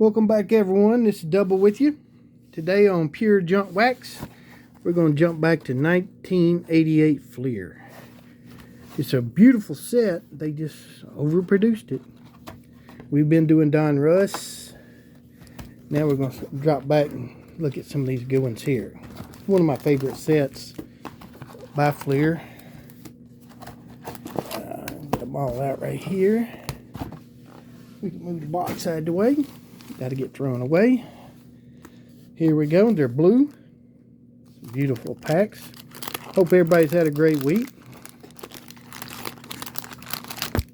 Welcome back, everyone. This is Double with you. Today on Pure Junk Wax, we're going to jump back to 1988 Fleer. It's a beautiful set. They just overproduced it. We've been doing Donruss. Now we're going to drop back and look at some of these good ones here. One of my favorite sets by Fleer. Get them all out right here. We can move the box out of the way. Got to get thrown away. Here we go. They're blue. Beautiful packs. Hope everybody's had a great week.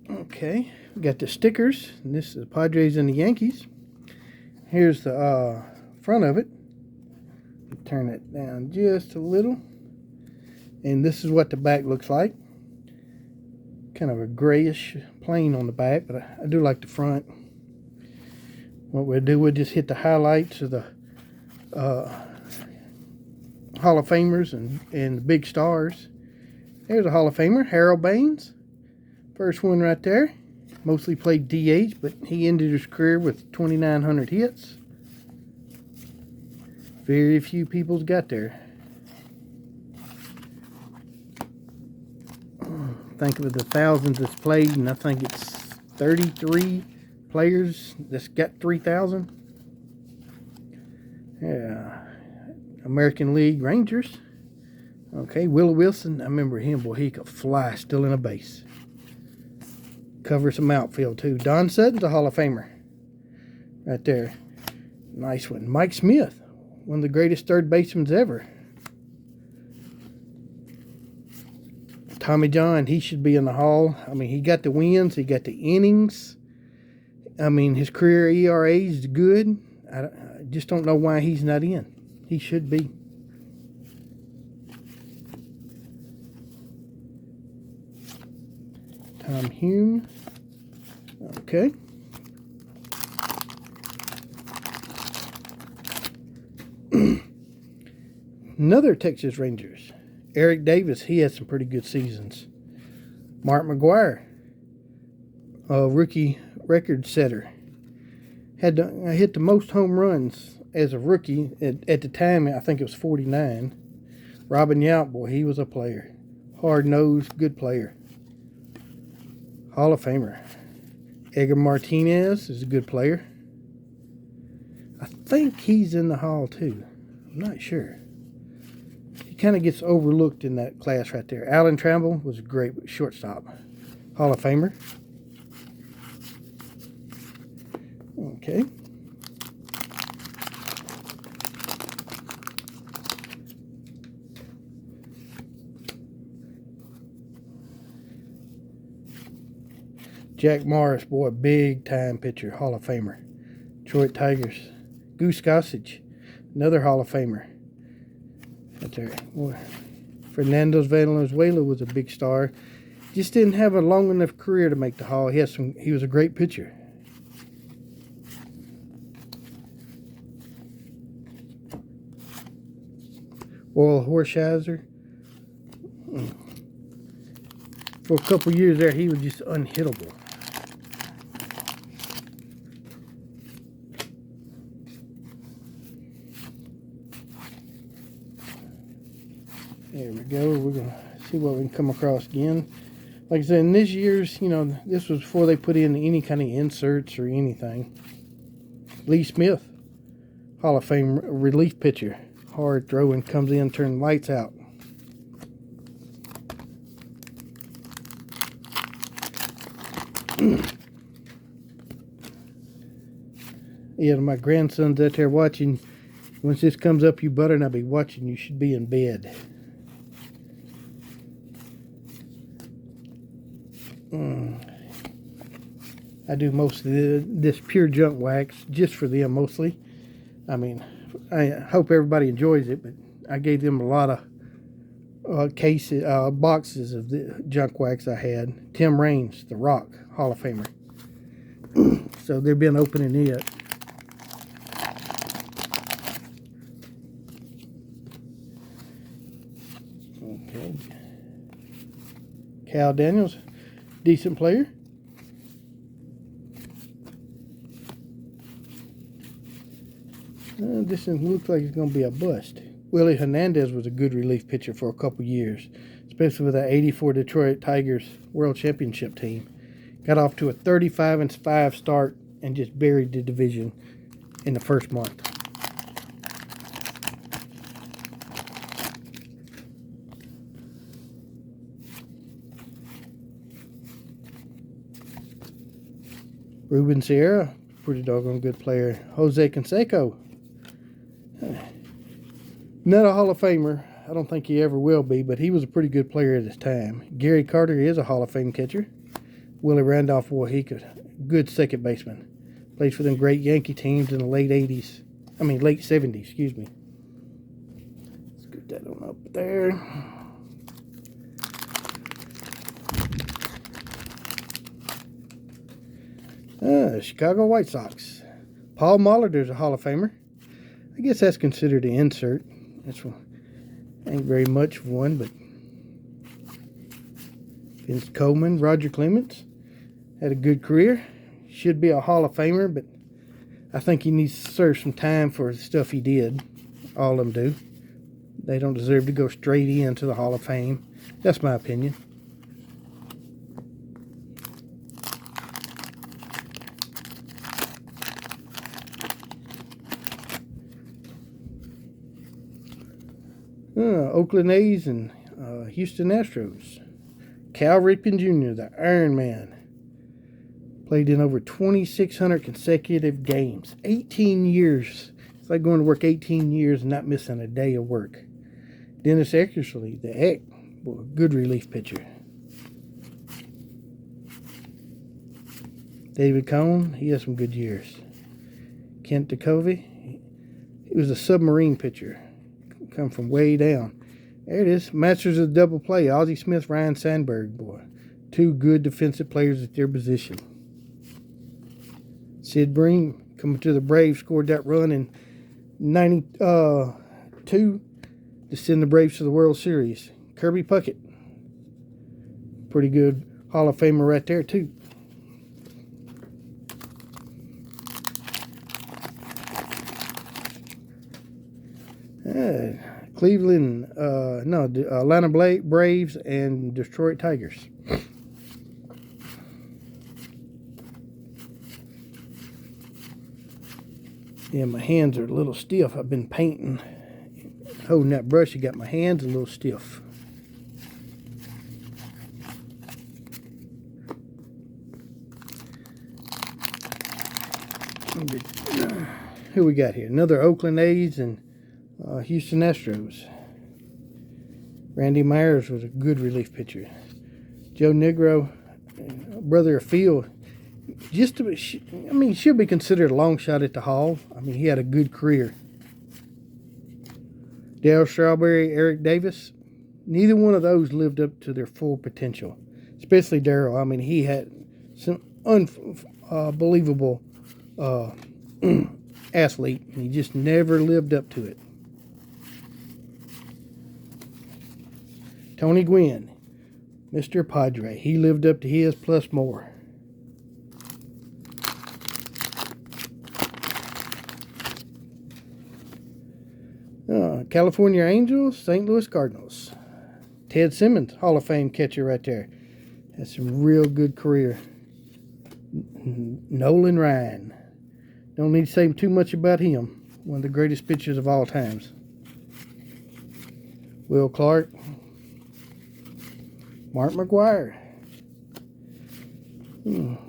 Okay, we got the stickers. And this is the Padres and the Yankees. Here's the front of it. Turn it down just a little. And this is what the back looks like. Kind of a grayish plain on the back, but I do like the front. What we'll do, we'll just hit the highlights of the Hall of Famers and the big stars. There's a Hall of Famer, Harold Baines. First one right there. Mostly played DH, but he ended his career with 2,900 hits. Very few people's got there. Think of the thousands that's played, and I think it's 33 players that's got 3,000. Yeah, American League Rangers. Okay, Willie Wilson. I remember him. Boy, he could fly still in a base. Cover some outfield too. Don Sutton's a Hall of Famer. Right there. Nice one. Mike Smith, one of the greatest third basemen ever. Tommy John, he should be in the Hall. I mean, he got the wins, he got the innings. I mean, his career ERA is good. I just don't know why he's not in. He should be. Tom Hume. Okay. Another Texas Rangers. Eric Davis, he had some pretty good seasons. Mark McGwire, rookie record setter. Hit the most home runs as a rookie. At the time, I think it was 49. Robin Yount, boy, he was a player. Hard-nosed, good player. Hall of Famer. Edgar Martinez is a good player. I think he's in the Hall, too. I'm not sure. He kind of gets overlooked in that class right there. Alan Trammell was a great shortstop. Hall of Famer. Okay. Jack Morris, boy, big time pitcher, Hall of Famer. Detroit Tigers. Goose Gossage, another Hall of Famer. Right there. Boy. Fernando Valenzuela was a big star. Just didn't have a long enough career to make the Hall. He was a great pitcher. Oral Horscheiser. For a couple years there, he was just unhittable. There we go. We're going to see what we can come across again. Like I said, in this year's, this was before they put in any kind of inserts or anything. Lee Smith, Hall of Fame relief pitcher. Hard throwing, comes in, turns lights out. Yeah, my grandson's out there watching. Once this comes up, you better not be watching. You should be in bed. I do most of this Pure Junk Wax just for them mostly. I mean, I hope everybody enjoys it, but I gave them a lot of boxes of the junk wax I had. Tim Raines, The Rock, Hall of Famer. So they've been opening it. Okay. Cal Daniels, decent player. This one looks like it's going to be a bust. Willie Hernandez was a good relief pitcher for a couple years, especially with that '84 Detroit Tigers World Championship team. Got off to a 35-5 start and just buried the division in the first month. Ruben Sierra, pretty doggone good player. Jose Canseco, not a Hall of Famer. I don't think he ever will be, but he was a pretty good player at his time. Gary Carter is a Hall of Fame catcher. Willie Randolph, boy, he could. Good second baseman. Plays for them great Yankee teams in the late 70s, excuse me. Let's get that on up there. Chicago White Sox. Paul Molitor's a Hall of Famer. I guess that's considered an insert. That's one. Ain't very much one, but Vince Coleman, Roger Clemens had a good career. Should be a Hall of Famer, but I think he needs to serve some time for the stuff he did. All of them do. They don't deserve to go straight into the Hall of Fame. That's my opinion. Oakland A's and Houston Astros. Cal Ripken Jr., the Iron Man. Played in over 2,600 consecutive games. 18 years. It's like going to work 18 years and not missing a day of work. Dennis Eckersley, the Eck, boy, good relief pitcher. David Cone, he has some good years. Kent DeCovey, he was a submarine pitcher. Come from way down. There it is. Masters of the double play. Ozzie Smith, Ryan Sandberg, boy. Two good defensive players at their position. Sid Bream coming to the Braves, scored that run in 92 to send the Braves to the World Series. Kirby Puckett. Pretty good Hall of Famer right there, too. Cleveland, Atlanta Braves and Detroit Tigers. Yeah, my hands are a little stiff. I've been painting. Holding that brush, I got my hands a little stiff. Who we got here? Another Oakland A's and Houston Astros. Randy Myers was a good relief pitcher. Joe Negro, brother of Phil, should be considered a long shot at the Hall. I mean, he had a good career. Darryl Strawberry, Eric Davis, neither one of those lived up to their full potential. Especially Darryl. I mean, he had some unbelievable athlete, and he just never lived up to it. Tony Gwynn, Mr. Padre, he lived up to his plus more. California Angels, St. Louis Cardinals. Ted Simmons, Hall of Fame catcher right there. Had some real good career. Nolan Ryan. Don't need to say too much about him. One of the greatest pitchers of all times. Will Clark. Mark McGwire.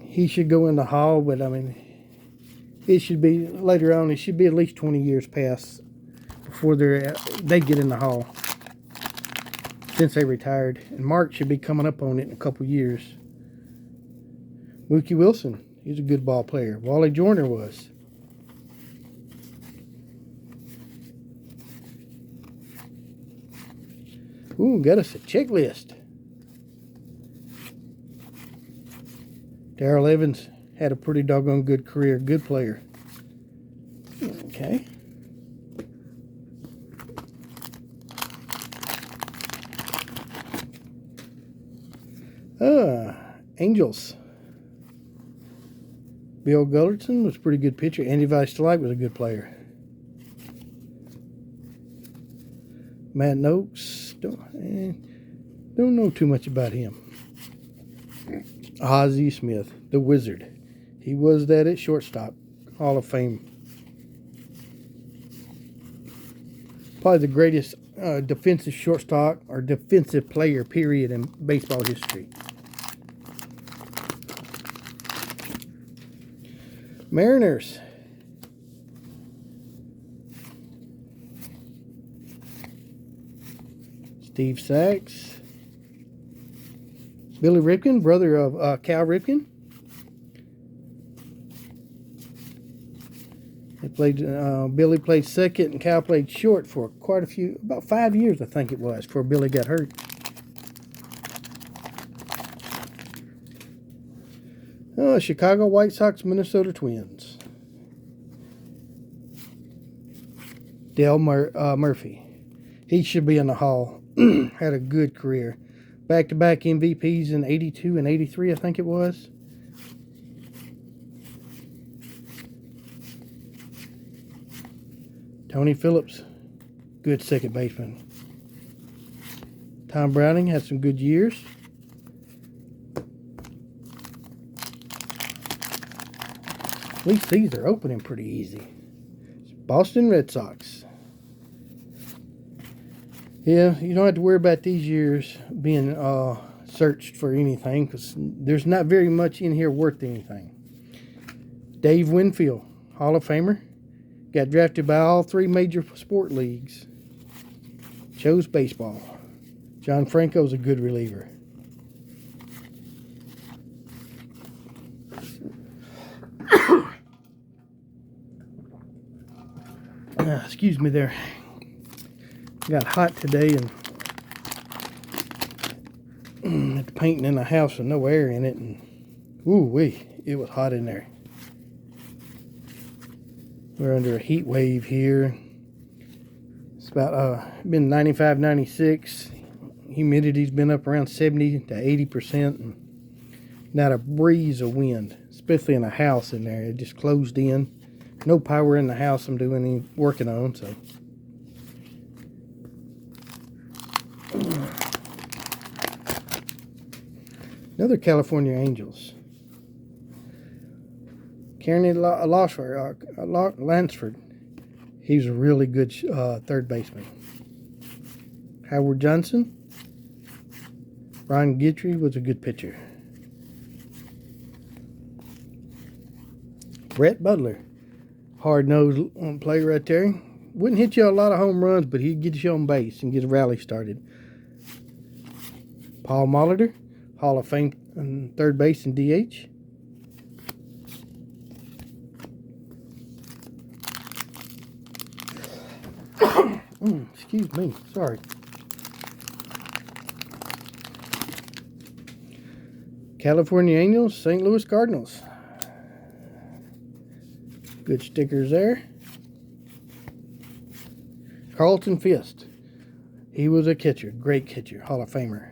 He should go in the Hall, but I mean, it should be later on. It should be at least 20 years past before they get in the Hall, since they retired. And Mark should be coming up on it in a couple years. Mookie Wilson, he's a good ball player. Wally Joyner was. Ooh, got us a checklist. Darrell Evans had a pretty doggone good career. Good player. Okay. Angels. Bill Gullerson was a pretty good pitcher. Andy Weiss-Light was a good player. Matt Noakes, don't know too much about him. Ozzie Smith, the Wizard. He was that at shortstop. Hall of Fame. Probably the greatest defensive shortstop or defensive player, period, in baseball history. Mariners. Steve Sachs. Billy Ripken, brother of Cal Ripken. Billy played second and Cal played short for quite a few, about 5 years I think it was, before Billy got hurt. Chicago White Sox, Minnesota Twins. Dale Murphy. He should be in the Hall. Had a good career. Back-to-back MVPs in 82 and 83, I think it was. Tony Phillips, good second baseman. Tom Browning had some good years. At least these are opening pretty easy. Boston Red Sox. Yeah, you don't have to worry about these years being searched for anything because there's not very much in here worth anything. Dave Winfield, Hall of Famer. Got drafted by all 3 major sport leagues. Chose baseball. John Franco's a good reliever. Excuse me there. Got hot today and painting in the house with no air in it, and ooh-wee, it was hot in there. We're under a heat wave here. It's about been 95, 96. Humidity's been up around 70 to 80%, and not a breeze of wind, especially in a house in there. It just closed in. No power in the house I'm doing any working on, so. Another California Angels. Kearney Lansford. He's a really good third baseman. Howard Johnson. Ron Guidry was a good pitcher. Brett Butler. Hard-nosed player right there. Wouldn't hit you a lot of home runs, but he'd get you on base and get a rally started. Paul Molitor. Hall of Fame and third base and DH. Excuse me, sorry. California Angels, St. Louis Cardinals. Good stickers there. Carlton Fisk. He was a catcher, great catcher, Hall of Famer.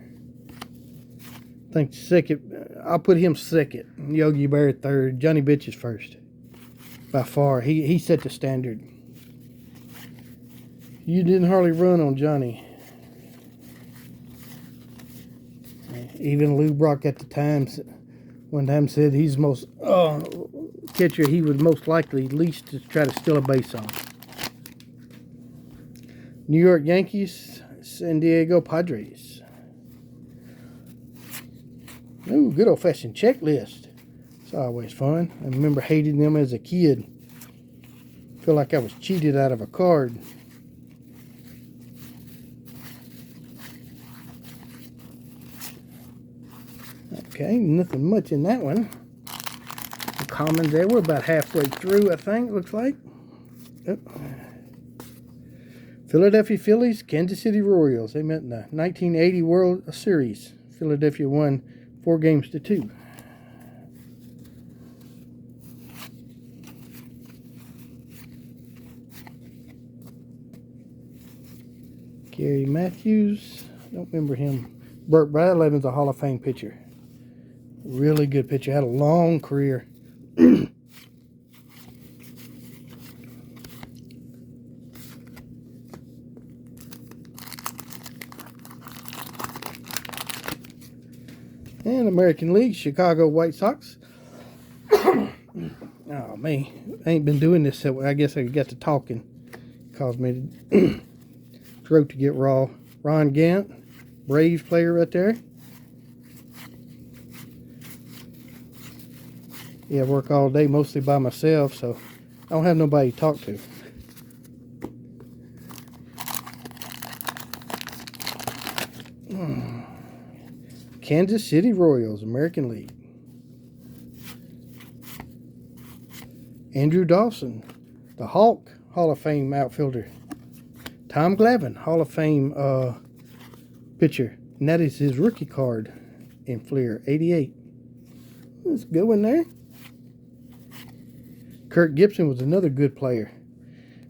I think second, I'll put him second. Yogi Berra third. Johnny Bitch is first. By far. He set the standard. You didn't hardly run on Johnny. Even Lou Brock at the time, one time said he's the most catcher he would most likely least to try to steal a base on. New York Yankees, San Diego Padres. Ooh, good old-fashioned checklist. It's always fun. I remember hating them as a kid. Feel like I was cheated out of a card. Okay, nothing much in that one. The commons there, we're about halfway through, I think, looks like. Oh. Philadelphia Phillies, Kansas City Royals. They met in the 1980 World Series. Philadelphia won 4-2. Gary Matthews, don't remember him. Burt Bradlevin's a Hall of Fame pitcher. Really good pitcher, had a long career. And American League, Chicago White Sox. Oh, man. I ain't been doing this, so I guess I got to talking. Caused me to throat to get raw. Ron Gant, Braves player right there. Yeah, I work all day mostly by myself, so I don't have nobody to talk to. Kansas City Royals, American League. Andrew Dawson, the Hawk, Hall of Fame outfielder. Tom Glavine, Hall of Fame pitcher. And that is his rookie card in Fleer, 88. Let's go in there. Kirk Gibson was another good player.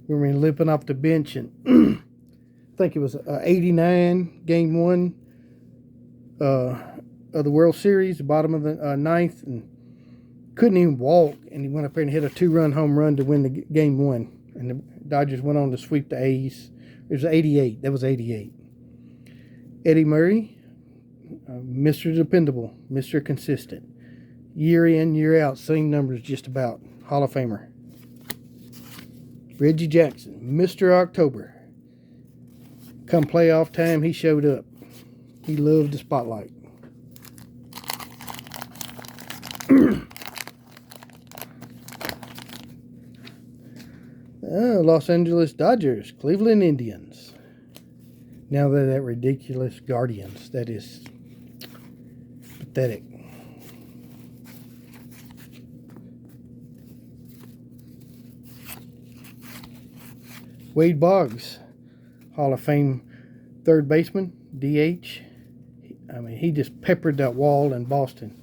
Remember him limping off the bench, and I think it was 89, game 1 of the World Series, the bottom of the ninth, and couldn't even walk, and he went up there and hit a 2-run home run to win the game 1. And the Dodgers went on to sweep the A's. It was 88. That was 88. Eddie Murray, Mr. Dependable, Mr. Consistent. Year in, year out, same numbers just about. Hall of Famer. Reggie Jackson, Mr. October. Come playoff time, he showed up. He loved the spotlight. Los Angeles Dodgers, Cleveland Indians. Now they're that ridiculous Guardians. That is pathetic. Wade Boggs, Hall of Fame third baseman, DH. I mean, he just peppered that wall in Boston.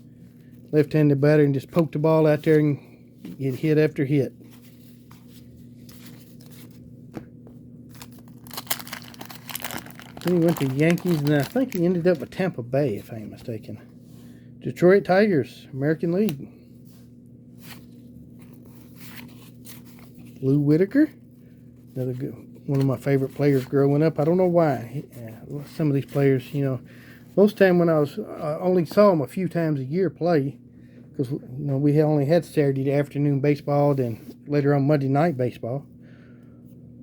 Left-handed batter and just poked the ball out there and get hit after hit. Then he went to Yankees, and I think he ended up with Tampa Bay, if I ain't mistaken. Detroit Tigers, American League. Lou Whitaker, another good, one of my favorite players growing up. I don't know why. Some of these players, you know, most time when I only saw them a few times a year play, because you know we only had Saturday afternoon baseball, then later on Monday night baseball.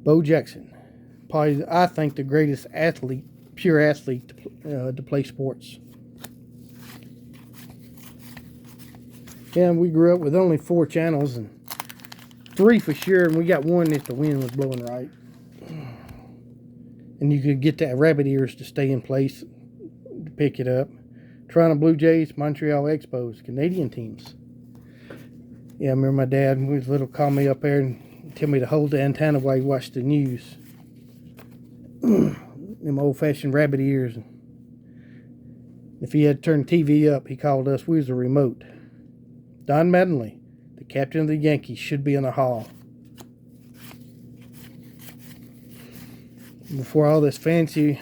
Bo Jackson, probably I think the greatest athlete, pure athlete to play sports. Yeah, we grew up with only 4 channels, and 3 for sure, and we got one if the wind was blowing right. And you could get that rabbit ears to stay in place to pick it up. Toronto Blue Jays, Montreal Expos, Canadian teams. Yeah, I remember my dad, when he was little, call me up there and tell me to hold the antenna while he watched the news. Them old-fashioned rabbit ears. If he had to turn the TV up, he called us. We was the remote. Don Mattingly, the captain of the Yankees, should be in the hall. Before all this fancy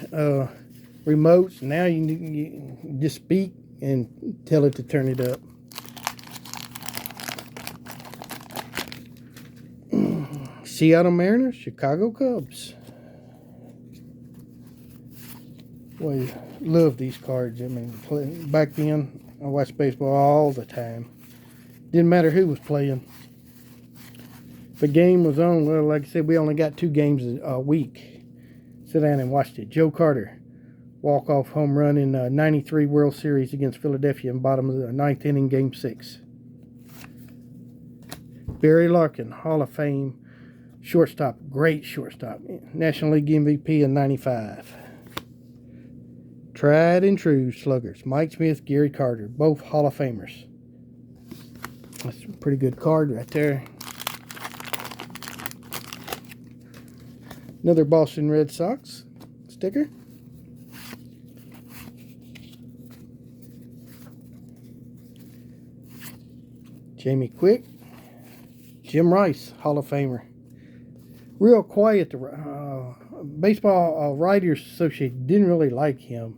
remotes, now you just speak and tell it to turn it up. Seattle Mariners, Chicago Cubs. Boy, love these cards. I mean, back then, I watched baseball all the time. Didn't matter who was playing. If the game was on, well, like I said, we only got 2 games a week. Sit down and watched it. Joe Carter, walk-off home run in 93 World Series against Philadelphia in bottom of the 9th inning, Game 6. Barry Larkin, Hall of Fame shortstop, great shortstop. National League MVP in 95. Tried and true sluggers, Mike Smith, Gary Carter, both Hall of Famers. That's a pretty good card right there. Another Boston Red Sox sticker. Jamie Quick. Jim Rice, Hall of Famer. Real quiet. The Baseball Writers Association didn't really like him.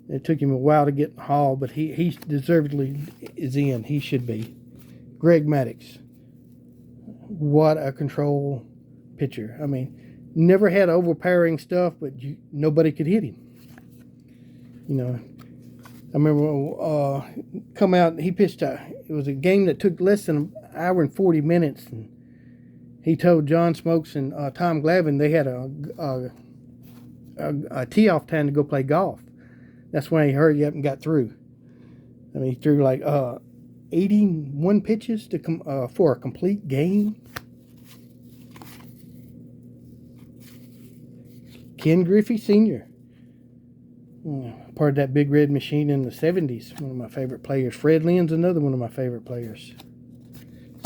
It took him a while to get in the hall, but he deservedly is in. He should be. Greg Maddux. What a control pitcher. I mean, never had overpowering stuff, but nobody could hit him. You know, I remember come out. He pitched it was a game that took less than an hour and 40 minutes, and he told John Smokes and Tom Glavine they had a tee off time to go play golf. That's when he hurried up and got through. I mean, he threw like 81 pitches to for a complete game. Ken Griffey Sr. Part of that Big Red Machine in the 70s. One of my favorite players. Fred Lynn's another one of my favorite players.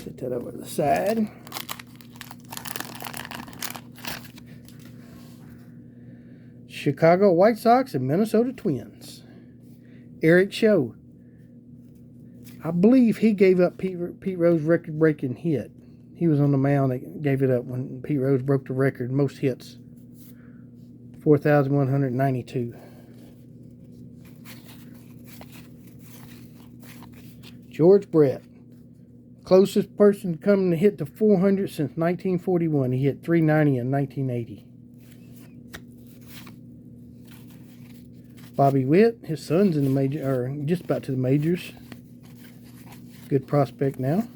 Set that over to the side. Chicago White Sox and Minnesota Twins. Eric Show. I believe he gave up Pete Rose's record-breaking hit. He was on the mound that gave it up when Pete Rose broke the record. Most hits. 4,192. George Brett. Closest person coming to hit the 400 since 1941. He hit 390 in 1980. Bobby Witt, his son's in the major, or just about to the majors. Good prospect now.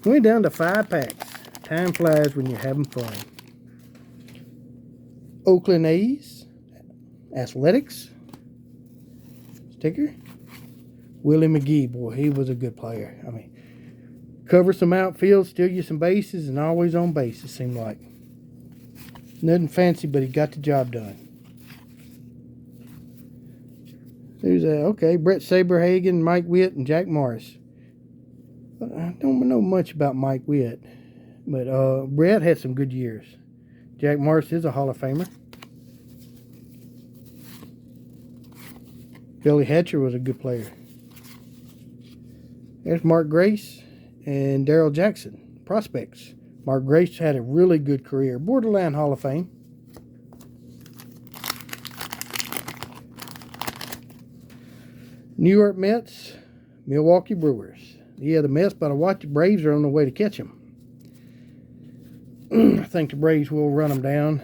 We're down to 5 packs. Time flies when you're having fun. Oakland A's, Athletics, sticker. Willie McGee, boy, he was a good player. I mean, cover some outfield, steal you some bases, and always on base, it seemed like. Nothing fancy, but he got the job done. There's okay, Brett Saberhagen, Mike Witt, and Jack Morris. I don't know much about Mike Witt, but Brett had some good years. Jack Morris is a Hall of Famer. Billy Hatcher was a good player. There's Mark Grace and Darrell Jackson, prospects. Mark Grace had a really good career, borderline Hall of Fame. New York Mets, Milwaukee Brewers. Yeah, the Mets, but I watch the Braves are on the way to catch them. I think the Braves will run them down.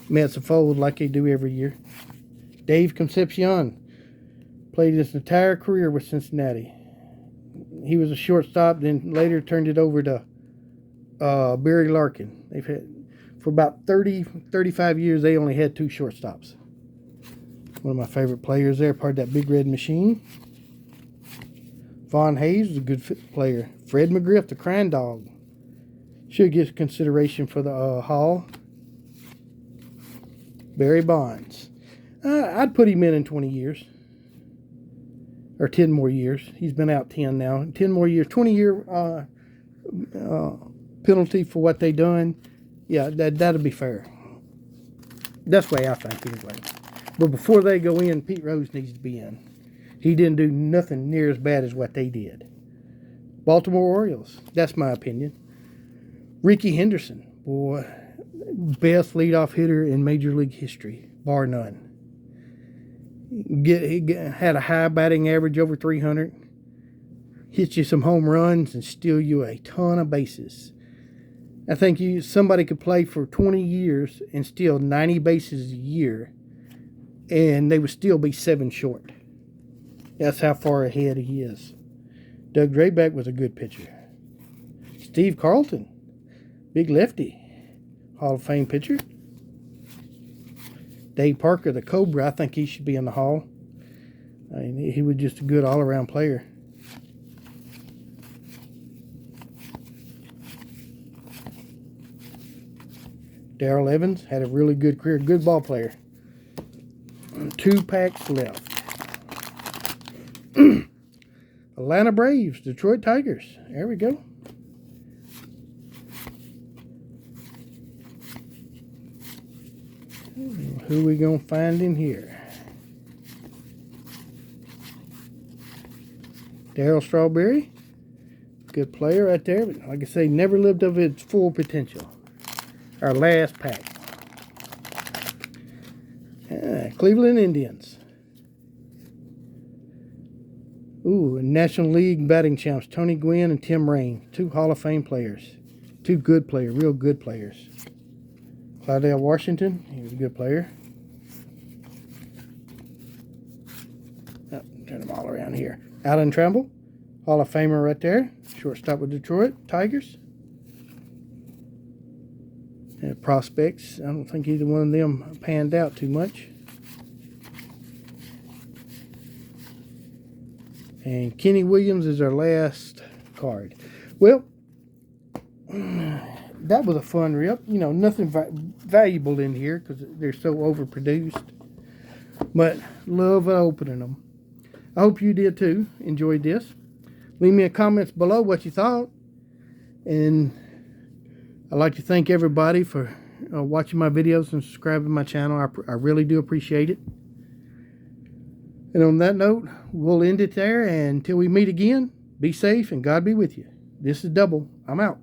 Mets will fold like they do every year. Dave Concepcion played his entire career with Cincinnati. He was a shortstop, then later turned it over to Barry Larkin. They've had, for about 35 years, they only had 2 shortstops. One of my favorite players there, part of that Big Red Machine. Vaughn Hayes was a good player. Fred McGriff, the Crying Dog. Should get consideration for the Hall. Barry Bonds. I'd put him in 20 years. Or 10 more years. He's been out 10 now. 10 more years. 20-year penalty for what they done. Yeah, that'll be fair. That's the way I think anyway. But before they go in, Pete Rose needs to be in. He didn't do nothing near as bad as what they did. Baltimore Orioles. That's my opinion. Rickey Henderson. Boy, best leadoff hitter in Major League history, bar none. He had a high batting average over 300. Hit you some home runs and steal you a ton of bases. I think somebody could play for 20 years and steal 90 bases a year, and they would still be 7 short. That's how far ahead he is. Doug Drabek was a good pitcher. Steve Carlton, big lefty, Hall of Fame pitcher. Dave Parker, the Cobra, I think he should be in the Hall. I mean, he was just a good all-around player. Darrell Evans had a really good career, good ball player. 2 packs left. Atlanta Braves, Detroit Tigers. There we go. Who we gonna find in here? Darryl Strawberry, good player right there, but like I say, never lived up to its full potential. Our last pack. Cleveland Indians. Ooh, National League batting champs, Tony Gwynn and Tim Raine. 2 Hall of Fame players. 2 good players, real good players. Clydell Washington, he was a good player. turn them all around here. Alan Trammell, Hall of Famer right there. Shortstop with Detroit Tigers. And prospects, I don't think either one of them panned out too much. And Kenny Williams is our last card. Well, that was a fun rip. You know, nothing valuable in here because they're so overproduced. But love opening them. I hope you did too. Enjoyed this. Leave me a comments below what you thought. And I'd like to thank everybody for watching my videos and subscribing to my channel. I really do appreciate it. And on that note, we'll end it there. And until we meet again, be safe and God be with you. This is Double. I'm out.